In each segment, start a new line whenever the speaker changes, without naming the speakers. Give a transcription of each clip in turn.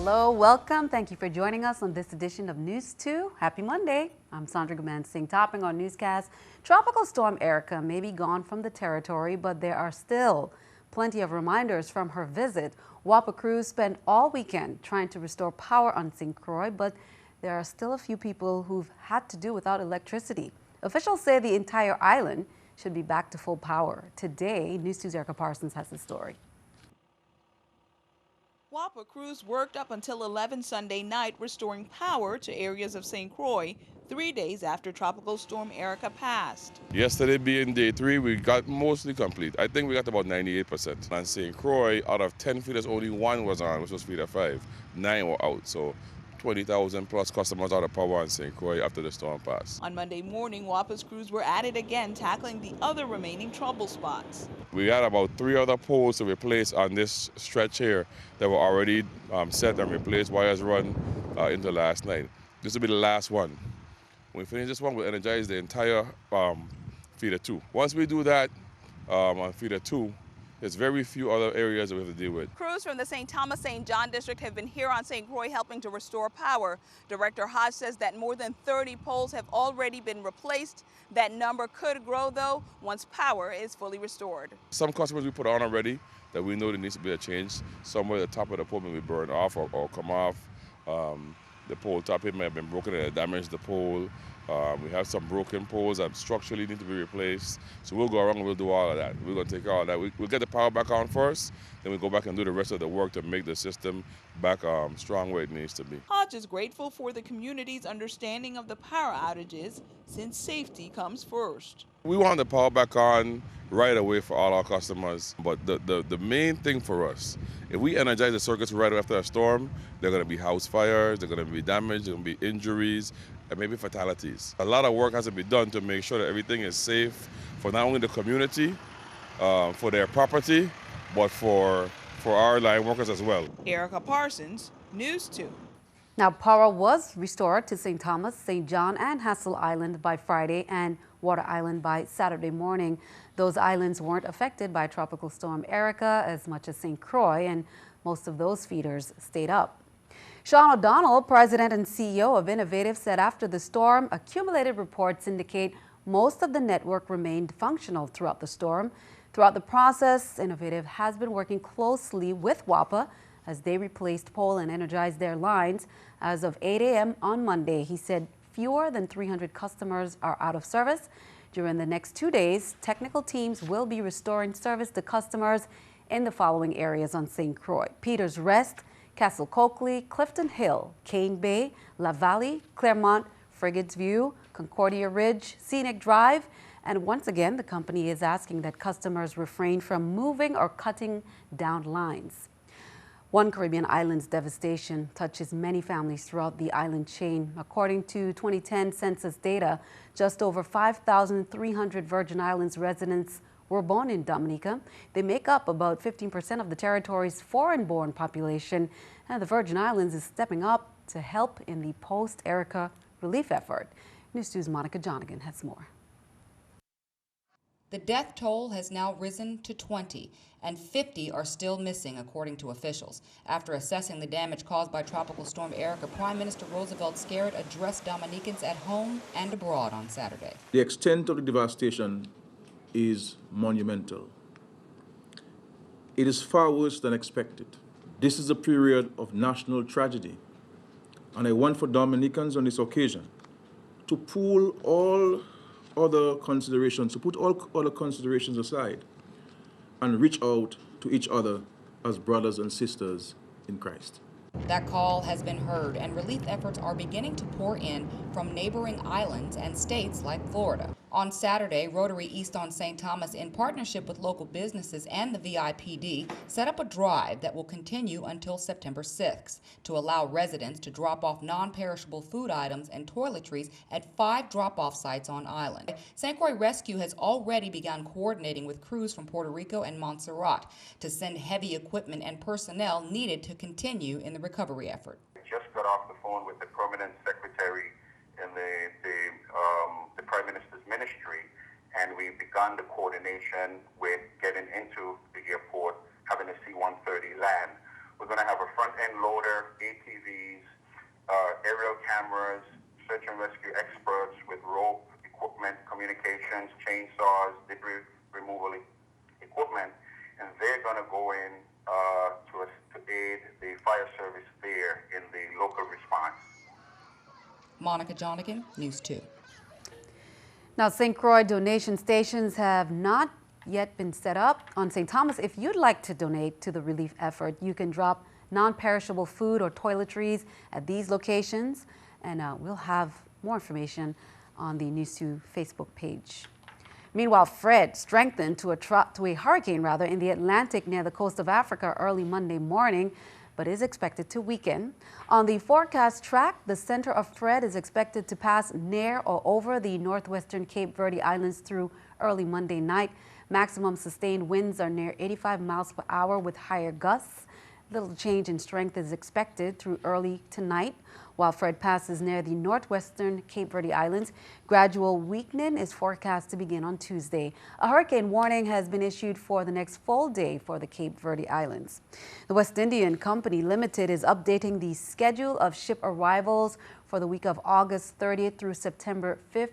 Hello, welcome. Thank you for joining us on this edition of News 2. Happy Monday. I'm Sandra Gaman-Singh. Topping on Newscast, Tropical Storm Erica may be gone from the territory, but there are still plenty of reminders from her visit. WAPA crews spent all weekend trying to restore power on St. Croix, but there are still a few people who've had to do without electricity. Officials say the entire island should be back to full power. Today, News 2's Erica Parsons has the story.
WAPA crews worked up until 11 Sunday night restoring power to areas of St. Croix 3 days after Tropical Storm Erica passed.
Yesterday being day 3, we got mostly complete. I think we got about 98%. On St. Croix, out of 10 feeders, only 1 was on, which was feeder 5. 9 were out, so 20,000 plus customers out of power on St. Croix after the storm passed.
On Monday morning, WAPA's crews were at it again, tackling the other remaining trouble spots.
We had about 3 other poles to replace on this stretch here that were already set and replaced, wires run into last night. This will be the last one. When we finish this one, we'll energize the entire feeder 2. Once we do that on feeder 2, there's very few other areas that we have to deal with.
Crews from the St. Thomas St. John district have been here on St. Croix helping to restore power. Director Hodge says that more than 30 poles have already been replaced. That number could grow, though, once power is fully restored.
Some customers we put on already that we know there needs to be a change. Somewhere the top of the pole may be burned off or come off. The pole top may have been broken and it damaged the pole. We have some broken poles that structurally need to be replaced. So we'll go around and we'll do all of that. We're going to take all of that. We'll get the power back on first, then we'll go back and do the rest of the work to make the system back strong where it needs to be.
Hodge is grateful for the community's understanding of the power outages since safety comes first.
We want the power back on right away for all our customers, but the main thing for us, if we energize the circuits right after a storm, there are going to be house fires, there are going to be damage, there are going to be injuries, and maybe fatalities. A lot of work has to be done to make sure that everything is safe for not only the community, for their property, but for our line workers as well.
Erica Parsons, News 2.
Now, power was restored to St. Thomas, St. John, and Hassel Island by Friday and Water Island by Saturday morning. Those islands weren't affected by Tropical Storm Erica as much as St. Croix, and most of those feeders stayed up. Sean O'Donnell, president and CEO of Innovative, said after the storm, accumulated reports indicate most of the network remained functional throughout the storm. Throughout the process, Innovative has been working closely with WAPA as they replaced pole and energized their lines. As of 8 a.m. on Monday, he said fewer than 300 customers are out of service. During the next 2 days, technical teams will be restoring service to customers in the following areas on St. Croix: Peters Rest, Castle Coakley, Clifton Hill, Cane Bay, La Valley, Claremont, Frigates View, Concordia Ridge, Scenic Drive. And once again, the company is asking that customers refrain from moving or cutting down lines. One Caribbean island's devastation touches many families throughout the island chain. According to 2010 census data, just over 5,300 Virgin Islands residents were born in Dominica. They make up about 15% of the territory's foreign-born population, and the Virgin Islands is stepping up to help in the post-Erica relief effort. News 2's Monica Jonigan has more.
The death toll has now risen to 20, and 50 are still missing, according to officials. After assessing the damage caused by Tropical Storm Erica, Prime Minister Roosevelt Skerrit addressed Dominicans at home and abroad on Saturday.
The extent of the devastation is monumental. It is far worse than expected. This is a period of national tragedy, and I want for Dominicans on this occasion to pull all other considerations, to put all other considerations aside and reach out to each other as brothers and sisters in Christ.
That call has been heard, and relief efforts are beginning to pour in from neighboring islands and states like Florida. On Saturday, Rotary East on St. Thomas, in partnership with local businesses and the VIPD, set up a drive that will continue until September 6th to allow residents to drop off non-perishable food items and toiletries at 5 drop-off sites on island. St. Croix Rescue has already begun coordinating with crews from Puerto Rico and Montserrat to send heavy equipment and personnel needed to continue in the recovery effort.
I just got off the phone with the permanent secretary in the Prime Minister's ministry, and we've begun the coordination with getting into the airport, having a C-130 land. We're going to have a front front-end loader, ATVs, aerial cameras, search and rescue experts with rope equipment, communications, chainsaws, debris removal equipment, and they're going to go in to aid the fire service there in the local response.
Monica Jonigan, News 2.
Now, St. Croix donation stations have not yet been set up on St. Thomas. If you'd like to donate to the relief effort, you can drop non-perishable food or toiletries at these locations, and we'll have more information on the NEWS2 Facebook page. Meanwhile, Fred strengthened to a hurricane in the Atlantic near the coast of Africa early Monday morning, but is expected to weaken. On the forecast track, the center of Fred is expected to pass near or over the northwestern Cape Verde Islands through early Monday night. Maximum sustained winds are near 85 miles per hour with higher gusts. Little change in strength is expected through early tonight. While Fred passes near the northwestern Cape Verde Islands, gradual weakening is forecast to begin on Tuesday. A hurricane warning has been issued for the next full day for the Cape Verde Islands. The West Indian Company Limited is updating the schedule of ship arrivals for the week of August 30th through September 5th.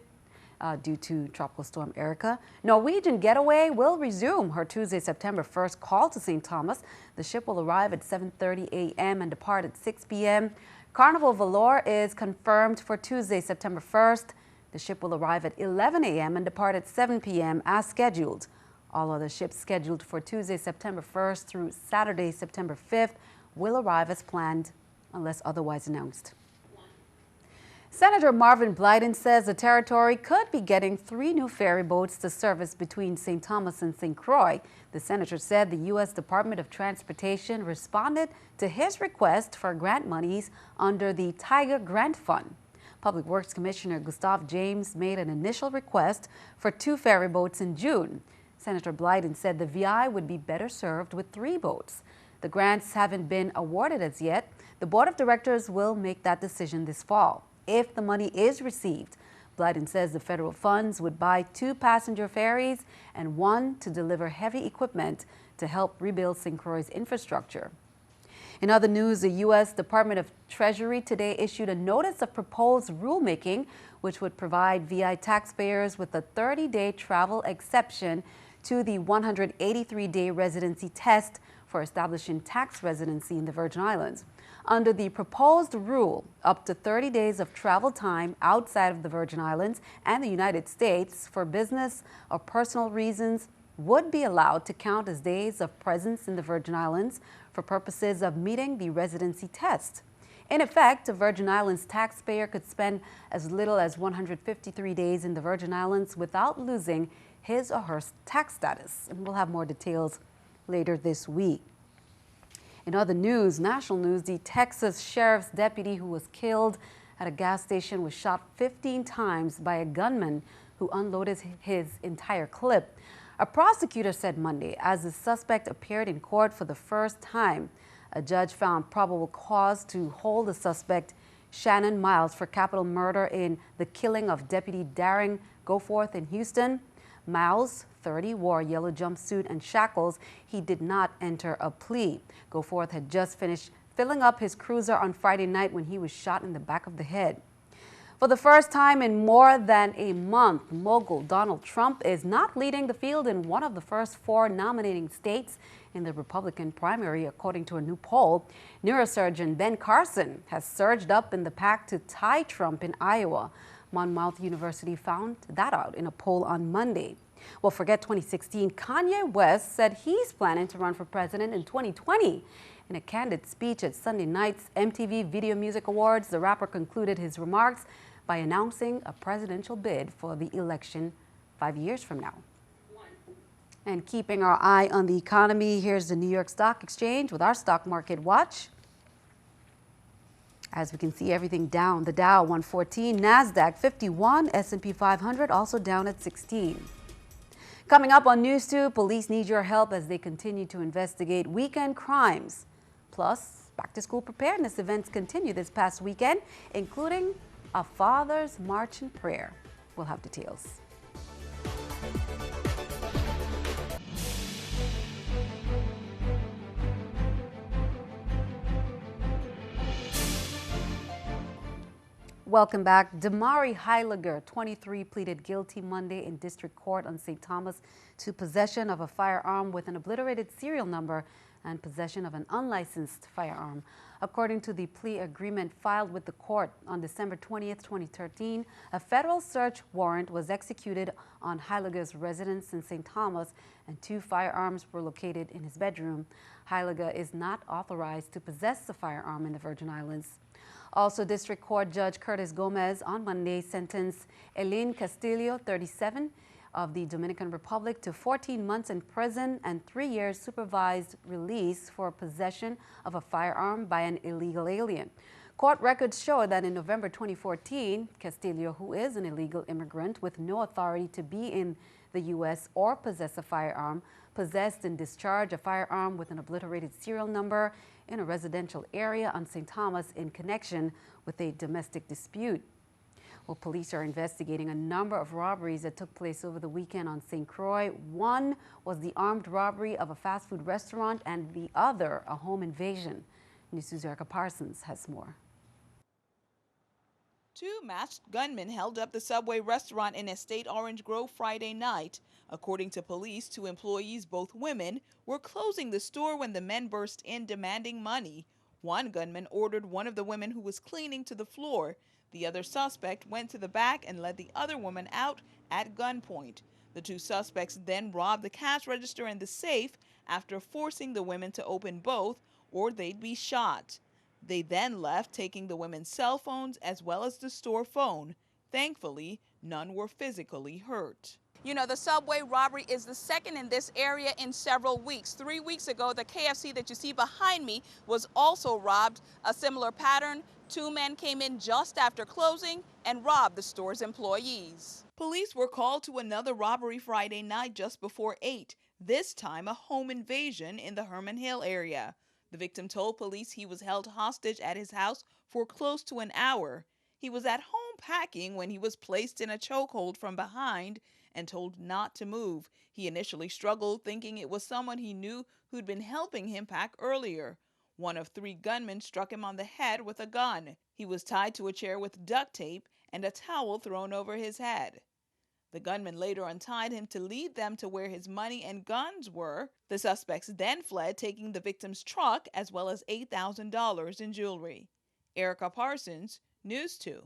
Due to Tropical Storm Erica. Norwegian Getaway will resume her Tuesday, September 1st call to St. Thomas. The ship will arrive at 7:30 a.m. and depart at 6 p.m. Carnival Valor is confirmed for Tuesday, September 1st. The ship will arrive at 11 a.m. and depart at 7 p.m. as scheduled. All other ships scheduled for Tuesday, September 1st through Saturday, September 5th will arrive as planned unless otherwise announced. Senator Marvin Blyden says the territory could be getting 3 new ferry boats to service between St. Thomas and St. Croix. The senator said the U.S. Department of Transportation responded to his request for grant monies under the Tiger Grant Fund. Public Works Commissioner Gustav James made an initial request for 2 ferry boats in June. Senator Blyden said the VI would be better served with 3 boats. The grants haven't been awarded as yet. The board of directors will make that decision this fall. If the money is received, Blyden says the federal funds would buy 2 passenger ferries and 1 to deliver heavy equipment to help rebuild St. Croix's infrastructure. In other news, the U.S. Department of Treasury today issued a notice of proposed rulemaking, which would provide VI taxpayers with a 30-day travel exception to the 183-day residency test for establishing tax residency in the Virgin Islands. Under the proposed rule, up to 30 days of travel time outside of the Virgin Islands and the United States for business or personal reasons would be allowed to count as days of presence in the Virgin Islands for purposes of meeting the residency test. In effect, a Virgin Islands taxpayer could spend as little as 153 days in the Virgin Islands without losing his or her tax status. And we'll have more details later this week. In other news, national news, the Texas sheriff's deputy who was killed at a gas station was shot 15 times by a gunman who unloaded his entire clip. A prosecutor said Monday as the suspect appeared in court for the first time. A judge found probable cause to hold the suspect, Shannon Miles, for capital murder in the killing of Deputy Darren Goforth in Houston. Miles, 30, wore a yellow jumpsuit and shackles. He did not enter a plea. Goforth had just finished filling up his cruiser on Friday night when he was shot in the back of the head. For the first time in more than a month, mogul Donald Trump is not leading the field in one of the first 4 nominating states in the Republican primary, according to a new poll. Neurosurgeon Ben Carson has surged up in the pack to tie Trump in Iowa. Monmouth University found that out in a poll on Monday. Well, forget 2016. Kanye West said he's planning to run for president in 2020. In a candid speech at Sunday night's MTV Video Music Awards, the rapper concluded his remarks by announcing a presidential bid for the election 5 years from now. And keeping our eye on the economy, here's the New York Stock Exchange with our stock market watch. As we can see, everything down. The Dow 114, NASDAQ 51, S&P 500 also down at 16. Coming up on News 2, police need your help as they continue to investigate weekend crimes. Plus, back-to-school preparedness events continue this past weekend, including a Father's March and Prayer. We'll have details. Welcome back. Damari Heiliger, 23, pleaded guilty Monday in district court on St. Thomas to possession of a firearm with an obliterated serial number and possession of an unlicensed firearm. According to the plea agreement filed with the court on December 20th, 2013, a federal search warrant was executed on Heiliger's residence in St. Thomas, and 2 firearms were located in his bedroom. Heiliger is not authorized to possess the firearm in the Virgin Islands. Also, District Court Judge Curtis Gomez on Monday sentenced Eileen Castillo, 37, of the Dominican Republic to 14 months in prison and 3 years supervised release for possession of a firearm by an illegal alien. Court records show that in November 2014, Castillo, who is an illegal immigrant with no authority to be in the U.S. or possess a firearm, possessed and discharged a firearm with an obliterated serial number in a residential area on St. Thomas in connection with a domestic dispute. Well, police are investigating a number of robberies that took place over the weekend on St. Croix. One was the armed robbery of a fast food restaurant and the other a home invasion. NEWS2's Erica Parsons has more.
2 masked gunmen held up the Subway restaurant in Estate Orange Grove Friday night. According to police, 2 employees, both women, were closing the store when the men burst in demanding money. One gunman ordered one of the women who was cleaning to the floor. The other suspect went to the back and led the other woman out at gunpoint. The 2 suspects then robbed the cash register and the safe after forcing the women to open both, or they'd be shot. They then left, taking the women's cell phones as well as the store phone. Thankfully, none were physically hurt. You know, the Subway robbery is the second in this area in several weeks. 3 weeks ago, the KFC that you see behind me was also robbed. A similar pattern. 2 men came in just after closing and robbed the store's employees. Police were called to another robbery Friday night just before 8, this time a home invasion in the Herman Hill area. The victim told police he was held hostage at his house for close to an hour. He was at home packing when he was placed in a chokehold from behind and told not to move. He initially struggled, thinking it was someone he knew who'd been helping him pack earlier. One of 3 gunmen struck him on the head with a gun. He was tied to a chair with duct tape and a towel thrown over his head. The gunman later untied him to lead them to where his money and guns were. The suspects then fled, taking the victim's truck as well as $8,000 in jewelry. Erica Parsons, NEWS2.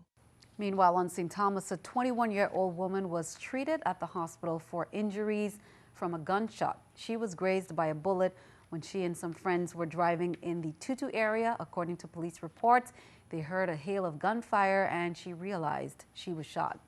Meanwhile, on St. Thomas, a 21-year-old woman was treated at the hospital for injuries from a gunshot. She was grazed by a bullet when she and some friends were driving in the Tutu area. According to police reports, they heard a hail of gunfire and she realized she was shot.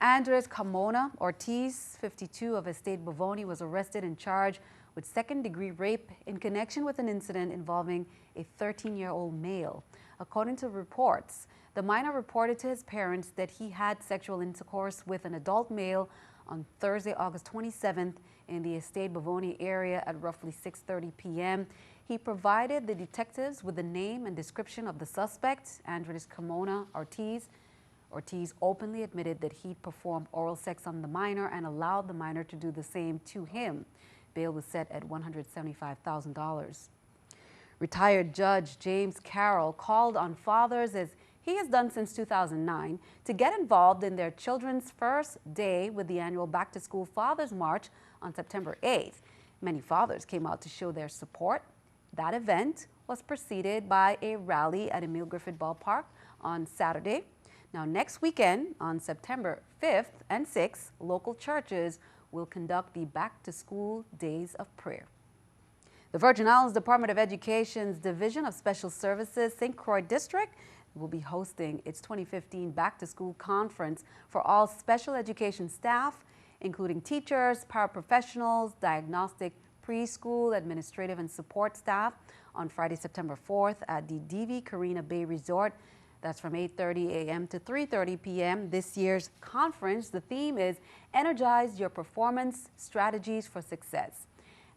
Andres Carmona Ortiz, 52, of Estate Bovoni, was arrested and charged with second-degree rape in connection with an incident involving a 13-year-old male. According to reports, the minor reported to his parents that he had sexual intercourse with an adult male on Thursday, August 27th in the Estate Bovoni area at roughly 6:30 p.m. He provided the detectives with the name and description of the suspect, Andres Carmona Ortiz. Ortiz openly admitted that he performed oral sex on the minor and allowed the minor to do the same to him. Bail was set at $175,000. Retired Judge James Carroll called on fathers, as he has done since 2009, to get involved in their children's first day with the annual Back to School Fathers March on September 8th. Many fathers came out to show their support. That event was preceded by a rally at Emile Griffith Ballpark on Saturday. Now, next weekend, on September 5th and 6th, local churches will conduct the Back to School Days of Prayer. The Virgin Islands Department of Education's Division of Special Services, St. Croix District, will be hosting its 2015 Back to School Conference for all special education staff, including teachers, paraprofessionals, diagnostic, preschool, administrative, and support staff on Friday, September 4th at the DV Carina Bay Resort. That's from 8:30 a.m. to 3:30 p.m. This year's conference, the theme is Energize Your Performance Strategies for Success.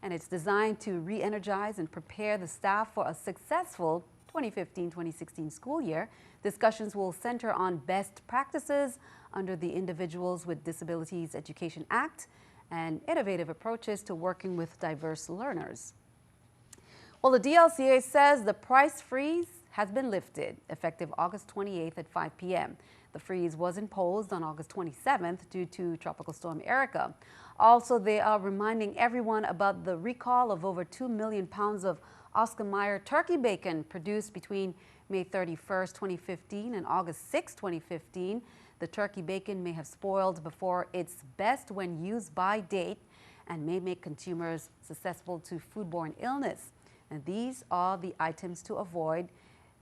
And it's designed to re-energize and prepare the staff for a successful 2015-2016 school year. Discussions will center on best practices under the Individuals with Disabilities Education Act and innovative approaches to working with diverse learners. Well, the DLCA says the price freeze has been lifted, effective August 28th at 5 p.m. The freeze was imposed on August 27th due to Tropical Storm Erica. Also, they are reminding everyone about the recall of over 2 million pounds of Oscar Mayer turkey bacon produced between May 31st, 2015 and August 6, 2015. The turkey bacon may have spoiled before its best when used by date and may make consumers susceptible to foodborne illness. And these are the items to avoid.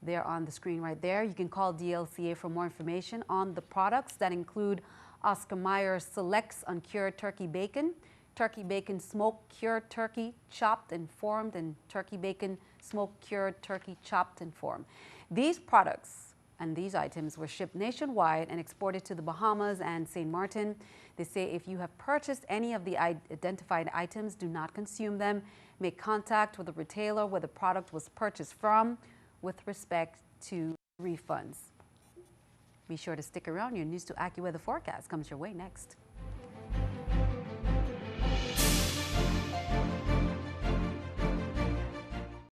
They're on the screen right there. You can call DLCA for more information on the products that include Oscar Mayer Selects Uncured Turkey Bacon, Turkey Bacon Smoked Cured Turkey Chopped and Formed, and Turkey Bacon Smoked Cured Turkey Chopped and Formed. These products and these items were shipped nationwide and exported to the Bahamas and St. Martin. They say if you have purchased any of the identified items, do not consume them. Make contact with the retailer where the product was purchased from with respect to refunds. Be sure to stick around. Your News 2 AccuWeather forecast comes your way next.